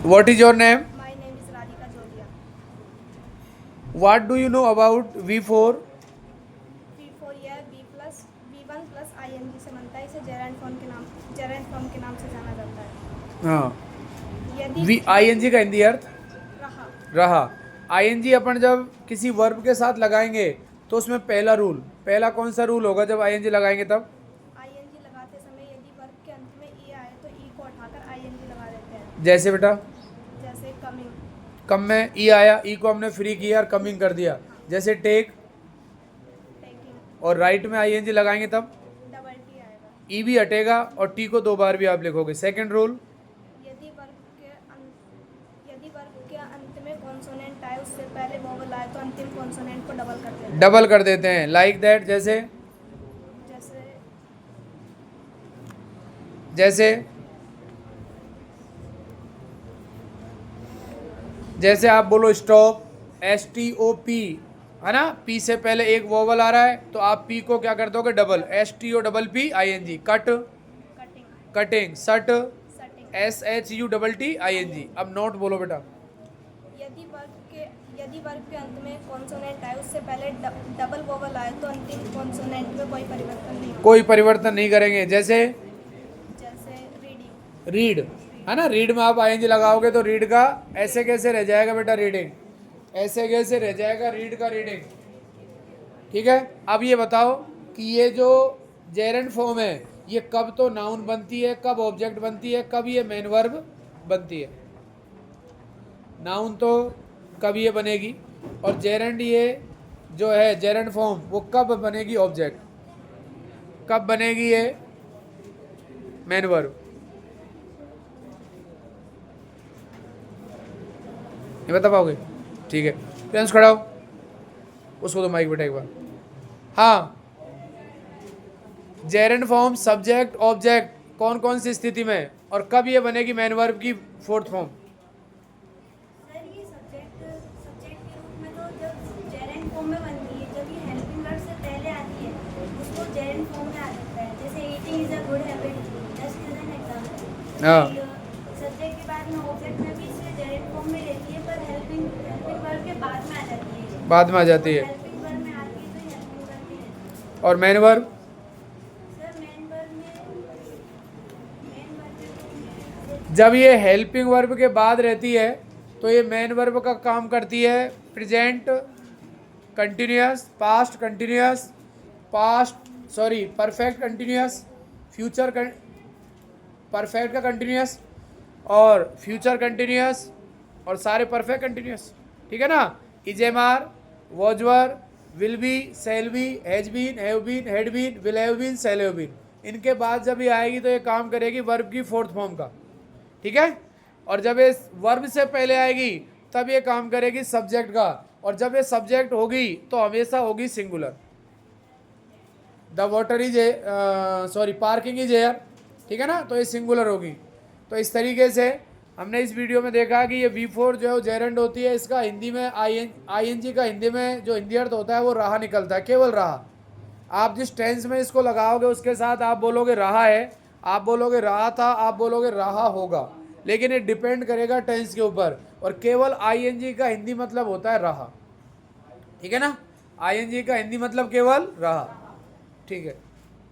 What is your name? My name is Radhika Jolia. What do you know about V4? V4 यह V1 plus ing से बनता है। इसे Geraint form के नाम से जाना जाता है। हाँ। यदि ING का हिंदी अर्थ रहा रहा। ING अपन जब किसी वर्ब के साथ लगाएंगे तो उसमें पहला कौन सा रूल होगा जब ING लगाएंगे तब? ing लगाते समय यदि वर्ब के अंत में ई आए तो ई को उठाकर ing लगा देते हैं। जैसे बेटा जैसे कमिंग, कम में ई आया, ई को हमने फ्री किया और कमिंग कर दिया। जैसे टेक टेकिंग, और राइट में ING लगाएंगे तब डबल टी आएगा। ई भी हटेगा और टी को 2 बार भी आप लिखोगे। सेकंड रूल, यदि वर्ब के अंत में कॉन्सोनेंट आए उससे पहले वोवल आए तो अंतिम कॉन्सोनेंट को डबल कर देते हैं। Like that. जैसे आप बोलो स्टॉप, STOP, है ना, पी से पहले एक वोवल आ रहा है तो आप पी को क्या कर दोगे? Double, STOPPING। कटिंग, सट, SHUTTING। अब नोट बोलो बेटा। यदि वर्ब के अंत में कॉन्सोनेंट आए उससे पहले डबल वोवल आए तो अंतिम कॉन्सोनेंट में कोई परिवर्तन नहीं करेंगे। जैसे रीडिंग, रीड, है ना, रीड में आप ING लगाओगे तो रीड का ऐसे कैसे रह जाएगा बेटा? रीडिंग। ऐसे कैसे रह जाएगा रीड का? रीडिंग। ठीक है। अब ये बताओ कि ये जो जेरेंट फॉर्म है ये कब तो नाउन बनती है, कब ऑब्जेक्ट बनती है, कब ये मेन वर्ब बनती है? नाउन तो कब ये बनेगी, और जेरेंट ये जो है जेरेंट फॉर्म वो कब बनेगी? ऑब्जेक्ट। कब बनेगी ये? Main verb. ये बता पाओगे? ठीक है, फ्रेंड्स खड़ा हो, उसको तो माइक बेटा एक बार। हाँ, जेरेंट फॉर्म सब्जेक्ट ऑब्जेक्ट कौन कौन सी स्थिति में और कब ये बनेगी मेन वर्ब की फोर्थ फॉर्म? सर ये सब्जेक्ट के रूप में तो जब जेरेंट फॉर्म में बनती है, जब ये हेल्पिंग वर्ब से पहले आती है उसको जेरेंट फॉर्म में आ जाता है। जैसे eating is a good habit, just as an example. हाँ, सब्जेक्ट के बाद में ऑब्जेक्ट में भी इसे जेरेंट फॉर्म में रहती है, पर हेल्पिंग वर्ब के बाद में आ जाती है। बाद में आ जाती है। हेल्पिंग वर्ब में आती है तो हेल्पिंग वर्ब ही रहती है। और मेन वर्ब? जब ये हेल्पिंग वर्ब के बाद रहती है तो ये मेन वर्ब का काम करती है present continuous, past continuous, perfect continuous, future perfect का कंटिन्यूअस और फ्यूचर कंटिन्यूअस और सारे परफेक्ट कंटिन्यूअस। ठीक है ना? Is am are, was were, will be, shall be, has been, have been, had been, will have been, shall have been. इनके बाद जब ये आएगी तो ये काम करेगी वर्ब की फोर्थ फॉर्म का। ठीक है। और जब ये वर्ब से पहले आएगी तब ये काम करेगी सब्जेक्ट का, और जब ये सब्जेक्ट होगी तो हमेशा होगी singular. The water is parking is air. ठीक है ना? तो ये सिंगुलर होगी। तो इस तरीके से हमने इस वीडियो में देखा कि ये V4 जो है जेरेंट होती है, इसका हिंदी में ING का हिंदी में जो हिंदी अर्थ होता है वो रहा निकलता है, केवल रहा। आप जिस टेंस में इसको लगाओगे उसके साथ आप बोलोगे रहा है, आप बोलोगे रहा था, आप बोलोगे रहा होगा, लेकिन ये डिपेंड करेगा टेंस के ऊपर। और केवल ING का हिंदी मतलब होता है रहा। ठीक है ना? ING का हिंदी मतलब केवल रहा। ठीक है।